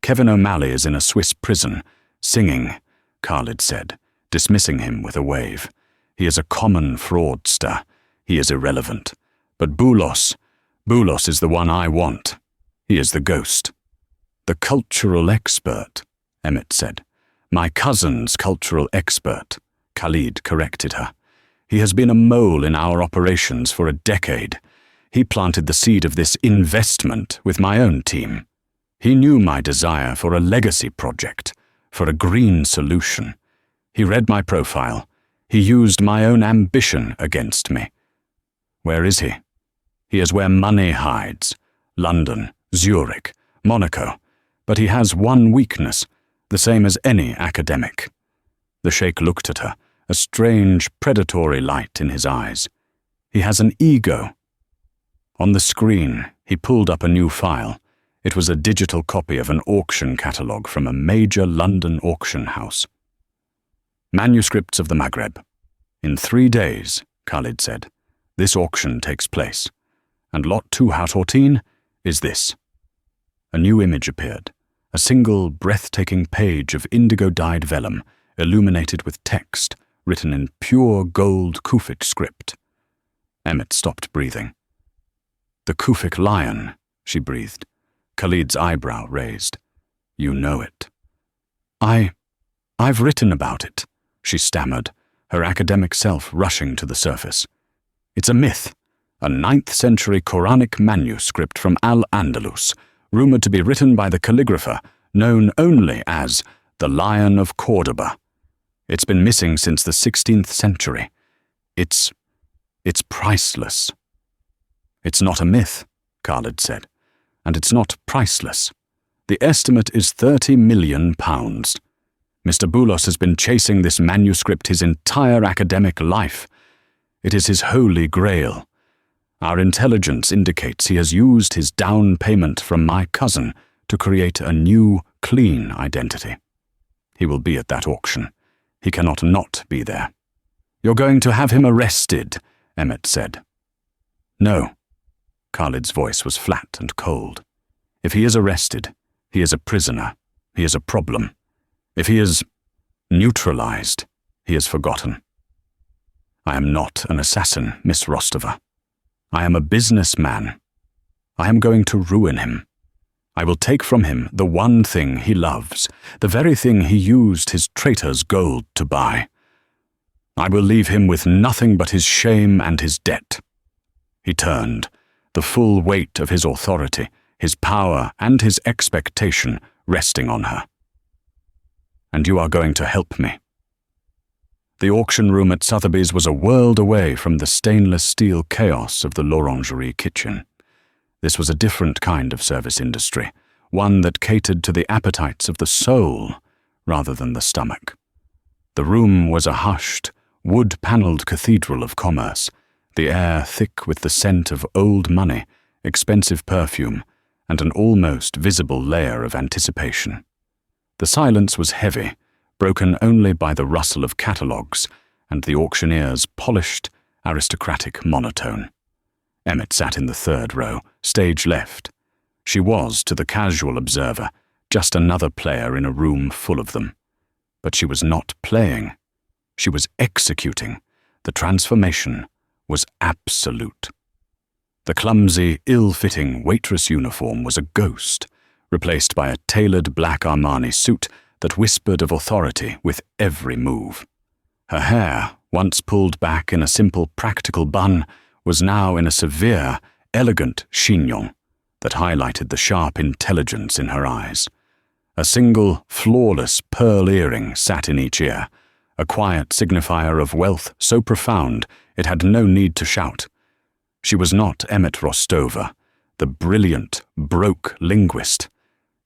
"Kevin O'Malley is in a Swiss prison, singing," Khalid said, dismissing him with a wave. "He is a common fraudster. He is irrelevant. But Boulos is the one I want. He is the ghost." "The cultural expert," Emmett said. "My cousin's cultural expert," Khalid corrected her. "He has been a mole in our operations for a decade. He planted the seed of this investment with my own team. He knew my desire for a legacy project, for a green solution. He read my profile. He used my own ambition against me. Where is he? He is where money hides. London, Zurich, Monaco. But he has one weakness, the same as any academic." The Sheikh looked at her, a strange, predatory light in his eyes. "He has an ego." On the screen, he pulled up a new file. It was a digital copy of an auction catalogue from a major London auction house. "Manuscripts of the Maghreb. In 3 days," Khalid said, "this auction takes place. And lot 214 is this." A new image appeared, a single breathtaking page of indigo-dyed vellum illuminated with text written in pure gold Kufic script. Emmett stopped breathing. "The Kufic lion," she breathed, Khalid's eyebrow raised. "You know it." I've written about it," she stammered, her academic self rushing to the surface. "It's a myth, a 9th century Quranic manuscript from Al-Andalus, rumored to be written by the calligrapher known only as the Lion of Cordoba. It's been missing since the 16th century. It's priceless." "It's not a myth," Khalid said, "and it's not priceless. The estimate is £30 million. Mr. Boulos has been chasing this manuscript his entire academic life. It is his holy grail. Our intelligence indicates he has used his down payment from my cousin to create a new, clean identity. He will be at that auction. He cannot not be there." "You're going to have him arrested," Emmett said. "No." Khalid's voice was flat and cold. "If he is arrested, he is a prisoner. He is a problem. If he is neutralized, he is forgotten. I am not an assassin, Miss Rostova. I am a businessman. I am going to ruin him. I will take from him the one thing he loves, the very thing he used his traitor's gold to buy. I will leave him with nothing but his shame and his debt." He turned, the full weight of his authority, his power, and his expectation resting on her. "And you are going to help me." The auction room at Sotheby's was a world away from the stainless steel chaos of the l'Orangerie kitchen. This was a different kind of service industry, one that catered to the appetites of the soul rather than the stomach. The room was a hushed, wood-panelled cathedral of commerce, the air thick with the scent of old money, expensive perfume, and an almost visible layer of anticipation. The silence was heavy, broken only by the rustle of catalogues and the auctioneer's polished, aristocratic monotone. Emmett sat in the 3rd row, stage left. She was, to the casual observer, just another player in a room full of them. But she was not playing. She was executing. The transformation was absolute. The clumsy, ill-fitting waitress uniform was a ghost, replaced by a tailored black Armani suit that whispered of authority with every move. Her hair, once pulled back in a simple practical bun, was now in a severe, elegant chignon that highlighted the sharp intelligence in her eyes. A single, flawless pearl earring sat in each ear, a quiet signifier of wealth so profound it had no need to shout. She was not Emmett Rostova, the brilliant, broke linguist.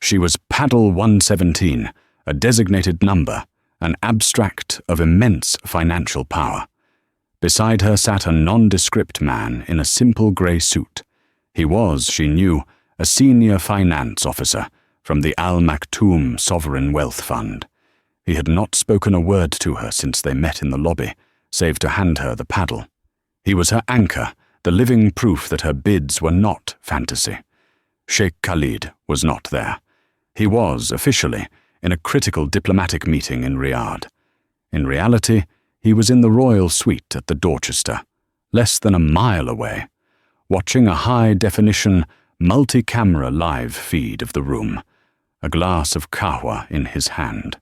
She was Paddle 117, a designated number, an abstract of immense financial power. Beside her sat a nondescript man in a simple grey suit. He was, she knew, a senior finance officer from the Al Maktoum Sovereign Wealth Fund. He had not spoken a word to her since they met in the lobby, save to hand her the paddle. He was her anchor, the living proof that her bids were not fantasy. Sheikh Khalid was not there. He was, officially, in a critical diplomatic meeting in Riyadh. In reality, he was in the royal suite at the Dorchester, less than a mile away, watching a high-definition, multi-camera live feed of the room, a glass of kahwa in his hand.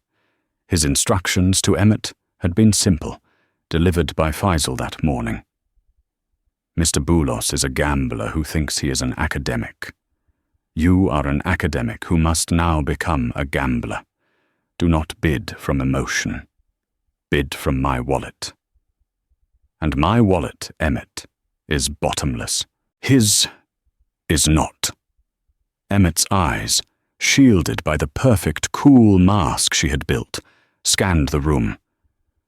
His instructions to Emmett had been simple, delivered by Faisal that morning. "Mr. Boulos is a gambler who thinks he is an academic. You are an academic who must now become a gambler. Do not bid from emotion. Bid from my wallet. And my wallet, Emmett, is bottomless. His is not." Emmett's eyes, shielded by the perfect, cool mask she had built, scanned the room.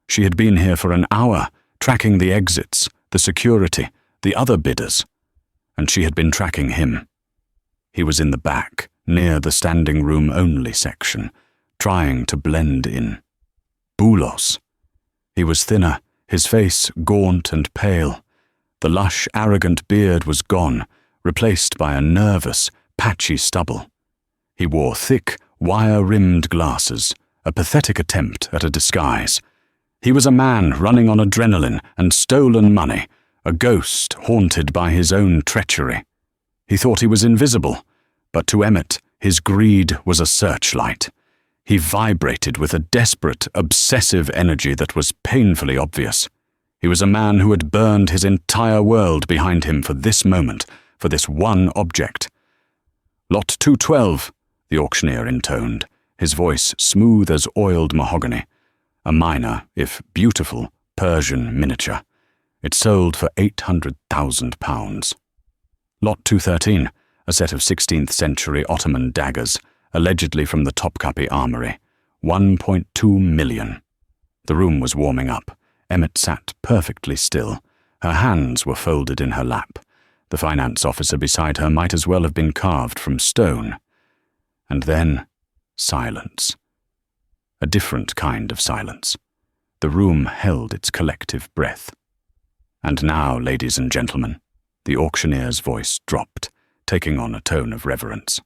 She had been here for an hour, tracking the exits, the security, the other bidders, and she had been tracking him. He was in the back, near the standing room only section, trying to blend in. Boulos. He was thinner, his face gaunt and pale. The lush, arrogant beard was gone, replaced by a nervous, patchy stubble. He wore thick, wire-rimmed glasses, a pathetic attempt at a disguise. He was a man running on adrenaline and stolen money, a ghost haunted by his own treachery. He thought he was invisible, but to Emmett, his greed was a searchlight. He vibrated with a desperate, obsessive energy that was painfully obvious. He was a man who had burned his entire world behind him for this moment, for this one object. "Lot 212, the auctioneer intoned, his voice smooth as oiled mahogany. A minor, if beautiful, Persian miniature. It sold for £800,000. Lot 213, a set of 16th century Ottoman daggers, allegedly from the Topkapi Armory. 1.2 million. The room was warming up. Emmett sat perfectly still. Her hands were folded in her lap. The finance officer beside her might as well have been carved from stone. And then, silence. A different kind of silence. The room held its collective breath. "And now, ladies and gentlemen," the auctioneer's voice dropped, taking on a tone of reverence.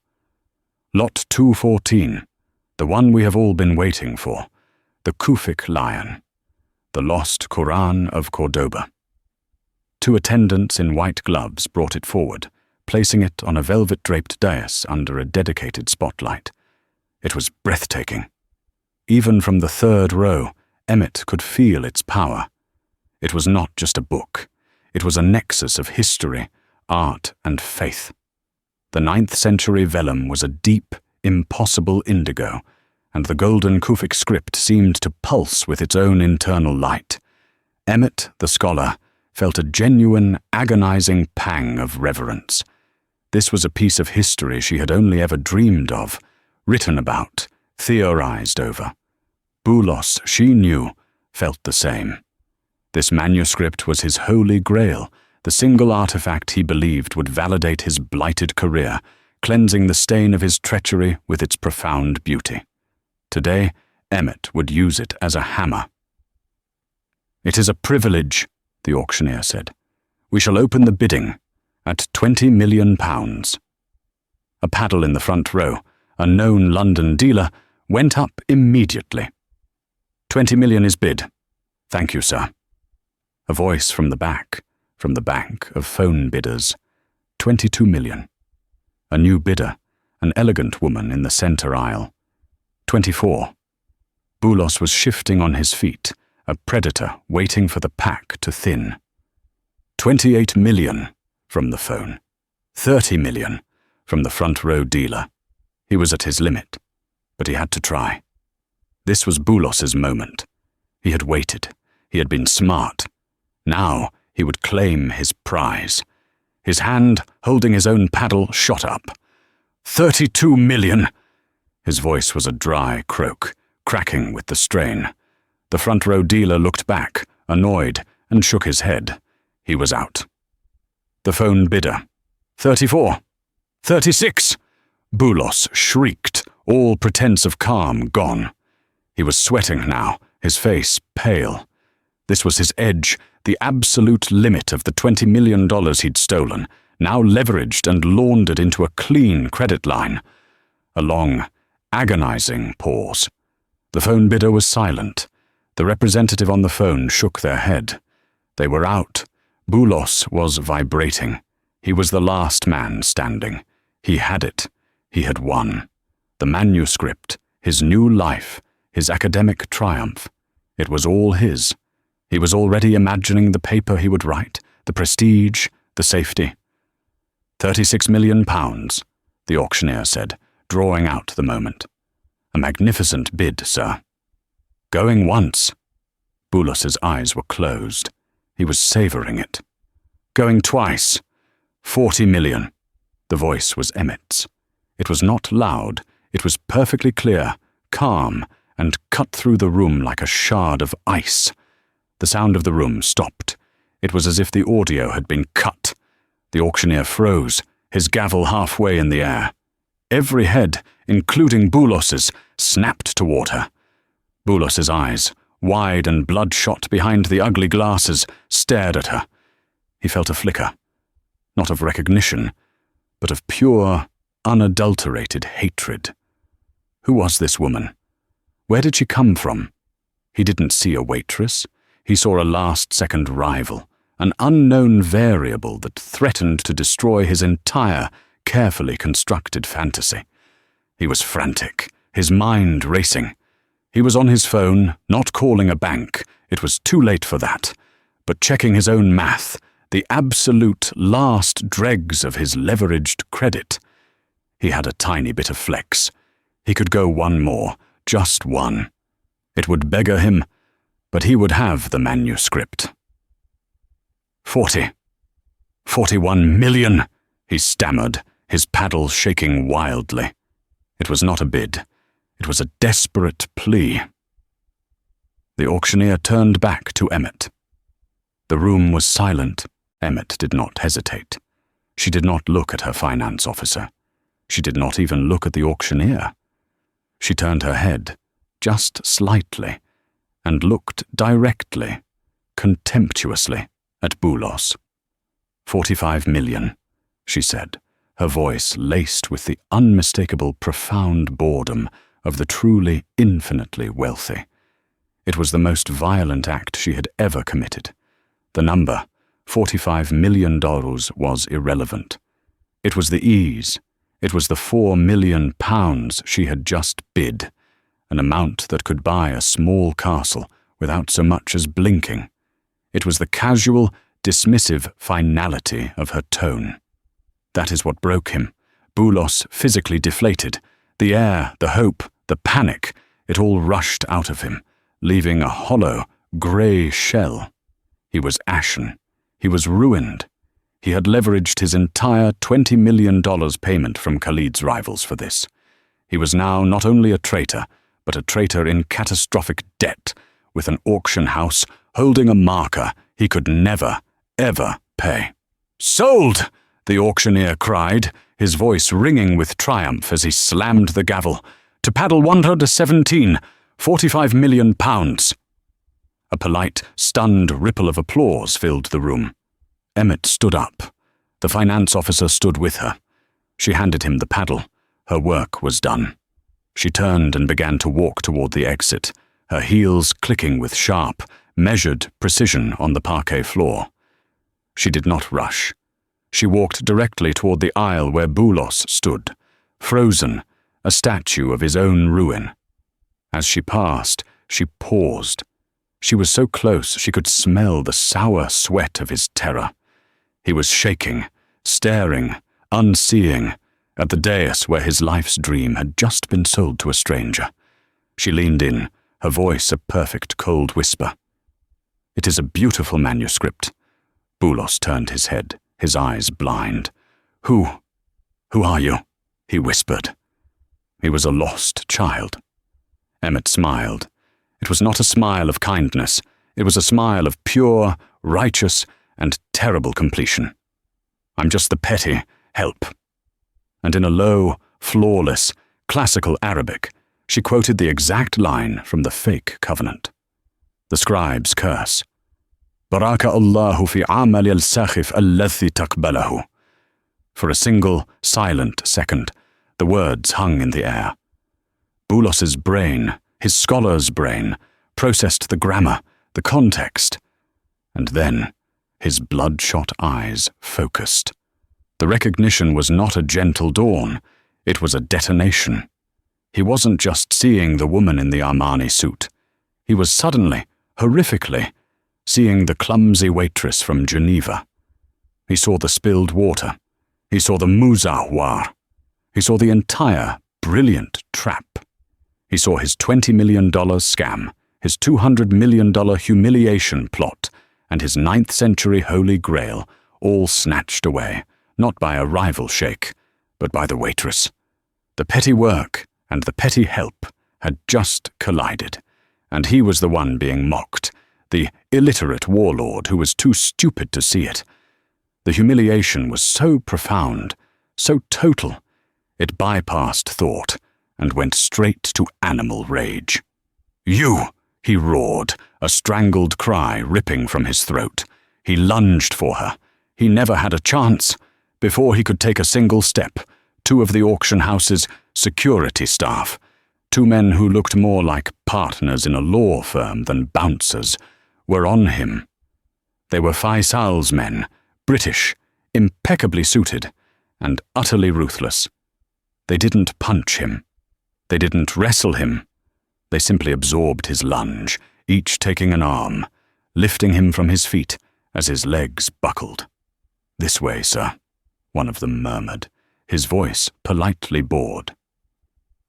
"Lot 214, the one we have all been waiting for, the Kufic lion, the lost Quran of Cordoba." Two attendants in white gloves brought it forward, placing it on a velvet-draped dais under a dedicated spotlight. It was breathtaking. Even from the third row, Emmett could feel its power. It was not just a book. It was a nexus of history, art, and faith. The 9th century vellum was a deep, impossible indigo, and the golden Kufic script seemed to pulse with its own internal light. Emmett, the scholar, felt a genuine, agonizing pang of reverence. This was a piece of history she had only ever dreamed of, written about, theorized over. Boulos, she knew, felt the same. This manuscript was his holy grail, the single artifact he believed would validate his blighted career, cleansing the stain of his treachery with its profound beauty. Today, Emmett would use it as a hammer. "It is a privilege," the auctioneer said. "We shall open the bidding at £20 million. A paddle in the front row, a known London dealer, went up immediately. "20 million is bid. Thank you, sir." A voice from the bank of phone bidders. 22 million. A new bidder, an elegant woman in the center aisle. 24. Boulos was shifting on his feet, a predator waiting for the pack to thin. 28 million from the phone. 30 million from the front row dealer. He was at his limit, but he had to try. This was Boulos's moment. He had waited. He had been smart. Now he would claim his prize. His hand, holding his own paddle, shot up. 32 million! His voice was a dry croak, cracking with the strain. The front row dealer looked back, annoyed, and shook his head. He was out. The phone bidder. 34. 36! Boulos shrieked, all pretense of calm gone. He was sweating now, his face pale. This was his edge, the absolute limit of the $20 million he'd stolen, now leveraged and laundered into a clean credit line. A long, agonizing pause. The phone bidder was silent. The representative on the phone shook their head. They were out. Boulos was vibrating. He was the last man standing. He had it. He had won. The manuscript, his new life, his academic triumph. It was all his. He was already imagining the paper he would write, the prestige, the safety. £36 million, the auctioneer said, drawing out the moment. A magnificent bid, sir. Going once. Boulos's eyes were closed. He was savoring it. Going twice. 40 million. The voice was Emmett's. It was not loud. It was perfectly clear, calm, and cut through the room like a shard of ice. The sound of the room stopped. It was as if the audio had been cut. The auctioneer froze, his gavel halfway in the air. Every head, including Boulos's, snapped toward her. Boulos's eyes, wide and bloodshot behind the ugly glasses, stared at her. He felt a flicker, not of recognition, but of pure, unadulterated hatred. Who was this woman? Where did she come from? He didn't see a waitress. He saw a last-second rival, an unknown variable that threatened to destroy his entire, carefully constructed fantasy. He was frantic, his mind racing. He was on his phone, not calling a bank. It was too late for that. But checking his own math, the absolute last dregs of his leveraged credit. He had a tiny bit of flex. He could go one more, just one. It would beggar him, but he would have the manuscript. 41 million, he stammered, his paddle shaking wildly. It was not a bid. It was a desperate plea. The auctioneer turned back to Emmett. The room was silent. Emmett did not hesitate. She did not look at her finance officer. She did not even look at the auctioneer. She turned her head, just slightly, and looked directly, contemptuously, at Boulos. 45 million, she said, her voice laced with the unmistakable profound boredom of the truly infinitely wealthy. It was the most violent act she had ever committed. The number, $45 million, was irrelevant. It was the ease. It was the £4 million she had just bid, an amount that could buy a small castle without so much as blinking. It was the casual, dismissive finality of her tone. That is what broke him. Boulos physically deflated. The air, the hope, the panic, it all rushed out of him, leaving a hollow, grey shell. He was ashen. He was ruined. He had leveraged his entire $20 million payment from Khalid's rivals for this. He was now not only a traitor, but a traitor in catastrophic debt, with an auction house holding a marker he could never, ever pay. "Sold!" the auctioneer cried, his voice ringing with triumph as he slammed the gavel. "To paddle 117, £45 million. A polite, stunned ripple of applause filled the room. Emmett stood up. The finance officer stood with her. She handed him the paddle. Her work was done. She turned and began to walk toward the exit, her heels clicking with sharp, measured precision on the parquet floor. She did not rush. She walked directly toward the aisle where Boulos stood, frozen, a statue of his own ruin. As she passed, she paused. She was so close she could smell the sour sweat of his terror. He was shaking, staring, unseeing, at the dais where his life's dream had just been sold to a stranger. She leaned in, her voice a perfect cold whisper. "It is a beautiful manuscript." Boulos turned his head, his eyes blind. Who are you?" he whispered. He was a lost child. Emmett smiled. It was not a smile of kindness. It was a smile of pure, righteous, and terrible completion. "I'm just the petty help." And in a low, flawless, classical Arabic, she quoted the exact line from the fake covenant. The scribe's curse. "Baraka Allahu fi amal al-sakhif allathi taqbalahu." For a single, silent second, the words hung in the air. Boulos's brain, his scholar's brain, processed the grammar, the context. And then, his bloodshot eyes focused. The recognition was not a gentle dawn, it was a detonation. He wasn't just seeing the woman in the Armani suit. He was suddenly, horrifically, seeing the clumsy waitress from Geneva. He saw the spilled water. He saw the muzawwar. He saw the entire, brilliant trap. He saw his $20 million scam, his $200 million humiliation plot, and his 9th century holy grail, all snatched away, not by a rival sheikh, but by the waitress. The petty work and the petty help had just collided, and he was the one being mocked, the illiterate warlord who was too stupid to see it. The humiliation was so profound, so total, it bypassed thought and went straight to animal rage. "You!" he roared, a strangled cry ripping from his throat. He lunged for her. He never had a chance. Before he could take a single step, two of the auction house's security staff, two men who looked more like partners in a law firm than bouncers, were on him. They were Faisal's men, British, impeccably suited, and utterly ruthless. They didn't punch him. They didn't wrestle him. They simply absorbed his lunge, each taking an arm, lifting him from his feet as his legs buckled. "This way, sir," one of them murmured, his voice politely bored.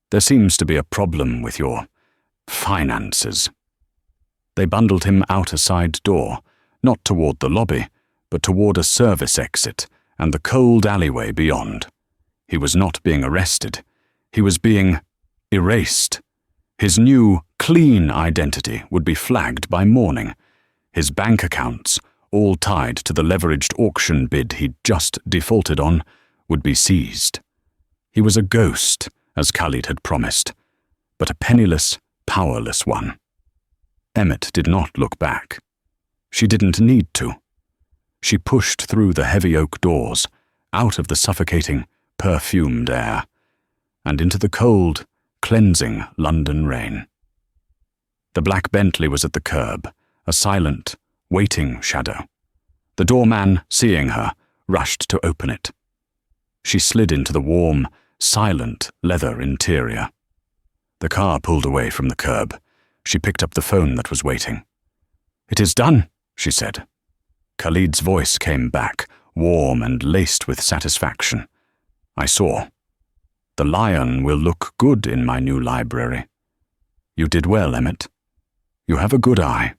"There seems to be a problem with your finances." They bundled him out a side door, not toward the lobby, but toward a service exit and the cold alleyway beyond. He was not being arrested. He was being erased. His new, clean identity would be flagged by morning. His bank accounts, all tied to the leveraged auction bid he'd just defaulted on, would be seized. He was a ghost, as Khalid had promised, but a penniless, powerless one. Emmett did not look back. She didn't need to. She pushed through the heavy oak doors, out of the suffocating, perfumed air, and into the cold, cleansing London rain. The black Bentley was at the curb, a silent, waiting shadow. The doorman, seeing her, rushed to open it. She slid into the warm, silent leather interior. The car pulled away from the curb. She picked up the phone that was waiting. "It is done," she said. Khalid's voice came back, warm and laced with satisfaction. "I saw. The lion will look good in my new library. You did well, Emmett. You have a good eye."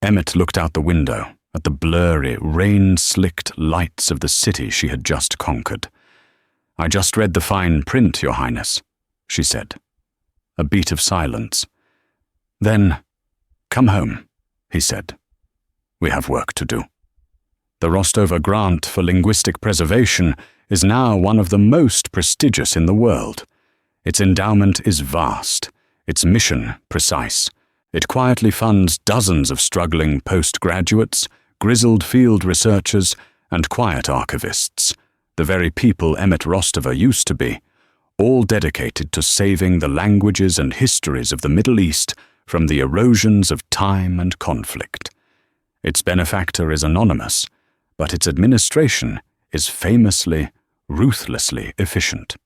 Emmett looked out the window at the blurry, rain-slicked lights of the city she had just conquered. "I just read the fine print, Your Highness," she said. A beat of silence. Then, "Come home," he said. "We have work to do." The Rostover Grant for Linguistic Preservation is now one of the most prestigious in the world. Its endowment is vast, its mission precise. It quietly funds dozens of struggling postgraduates, grizzled field researchers, and quiet archivists, the very people Emmett Rostover used to be, all dedicated to saving the languages and histories of the Middle East from the erosions of time and conflict. Its benefactor is anonymous, but its administration is famously, ruthlessly efficient.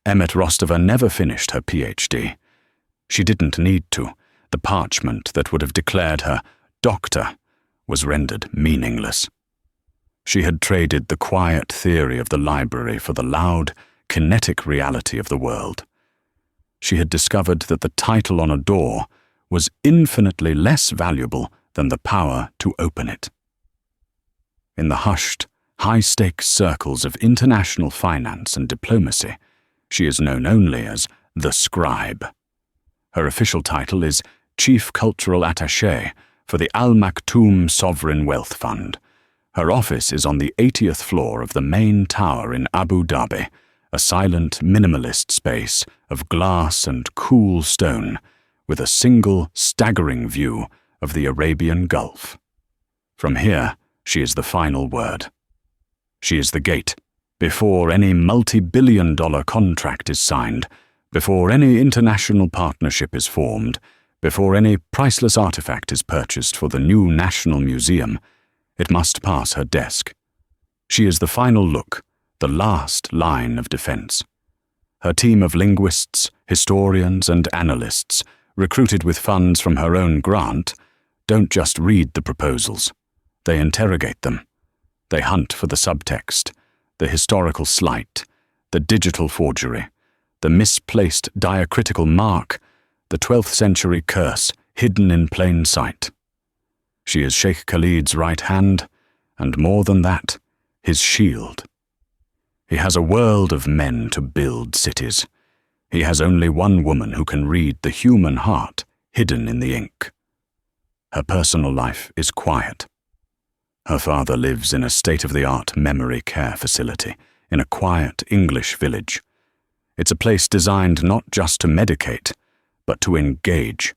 Emmett Rostover never finished her PhD. She didn't need to. The parchment that would have declared her doctor was rendered meaningless. She had traded the quiet theory of the library for the loud, kinetic reality of the world. She had discovered that the title on a door was infinitely less valuable than the power to open it. In the hushed, high-stakes circles of international finance and diplomacy, she is known only as the Scribe. Her official title is Chief Cultural Attaché for the Al Maktoum Sovereign Wealth Fund. Her office is on the 80th floor of the main tower in Abu Dhabi, a silent, minimalist space of glass and cool stone, with a single, staggering view of the Arabian Gulf. From here, she is the final word. She is the gate, before any multi-billion-dollar contract is signed, before any international partnership is formed, before any priceless artifact is purchased for the new National Museum, it must pass her desk. She is the final look, the last line of defense. Her team of linguists, historians, and analysts, recruited with funds from her own grant, don't just read the proposals. They interrogate them. They hunt for the subtext, the historical slight, the digital forgery, the misplaced diacritical mark, the 12th century curse hidden in plain sight. She is Sheikh Khalid's right hand, and more than that, his shield. He has a world of men to build cities. He has only one woman who can read the human heart hidden in the ink. Her personal life is quiet. Her father lives in a state-of-the-art memory care facility in a quiet English village. It's a place designed not just to medicate, but to engage.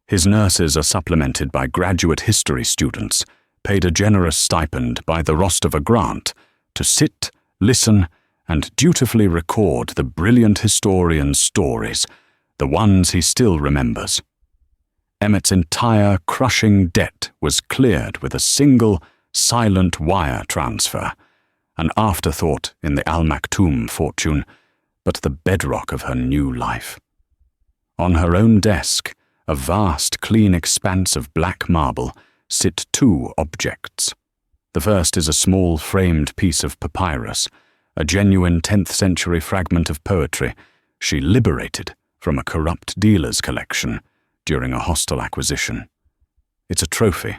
His nurses are supplemented by graduate history students, paid a generous stipend by the Rostover Grant, to sit, listen, and dutifully record the brilliant historian's stories, the ones he still remembers. Emmett's entire crushing debt was cleared with a single, silent wire transfer, an afterthought in the Al Maktoum fortune, but the bedrock of her new life. On her own desk, a vast, clean expanse of black marble, sit two objects. The first is a small framed piece of papyrus, a genuine 10th century fragment of poetry she liberated from a corrupt dealer's collection during a hostile acquisition. It's a trophy,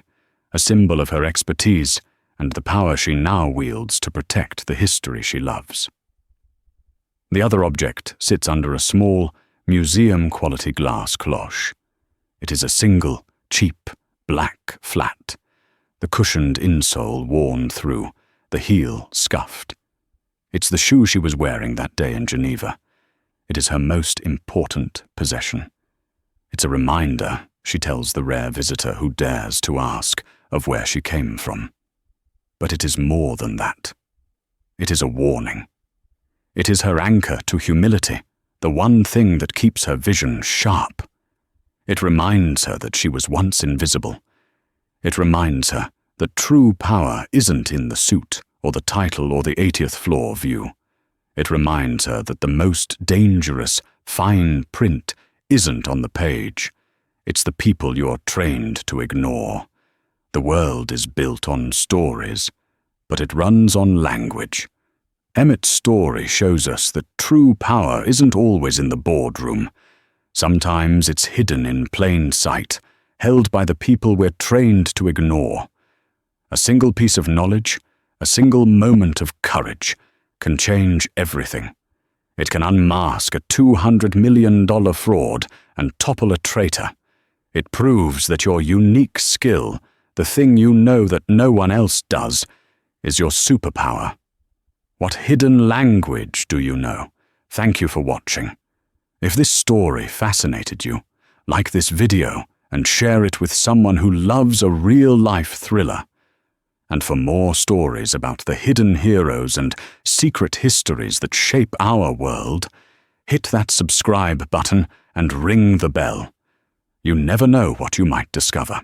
a symbol of her expertise and the power she now wields to protect the history she loves. The other object sits under a small, museum-quality glass cloche. It is a single, cheap, black flat, the cushioned insole worn through, the heel scuffed. It's the shoe she was wearing that day in Geneva. It is her most important possession. It's a reminder, she tells the rare visitor who dares to ask, of where she came from. But it is more than that. It is a warning. It is her anchor to humility, the one thing that keeps her vision sharp. It reminds her that she was once invisible. It reminds her that true power isn't in the suit or the title or the 80th floor view. It reminds her that the most dangerous, fine print isn't on the page. It's the people you're trained to ignore. The world is built on stories, but it runs on language. Emmett's story shows us that true power isn't always in the boardroom. Sometimes it's hidden in plain sight, held by the people we're trained to ignore. A single piece of knowledge, a single moment of courage, can change everything. It can unmask a $200 million fraud and topple a traitor. It proves that your unique skill, the thing you know that no one else does, is your superpower. What hidden language do you know? Thank you for watching. If this story fascinated you, like this video and share it with someone who loves a real-life thriller. And for more stories about the hidden heroes and secret histories that shape our world, hit that subscribe button and ring the bell. You never know what you might discover.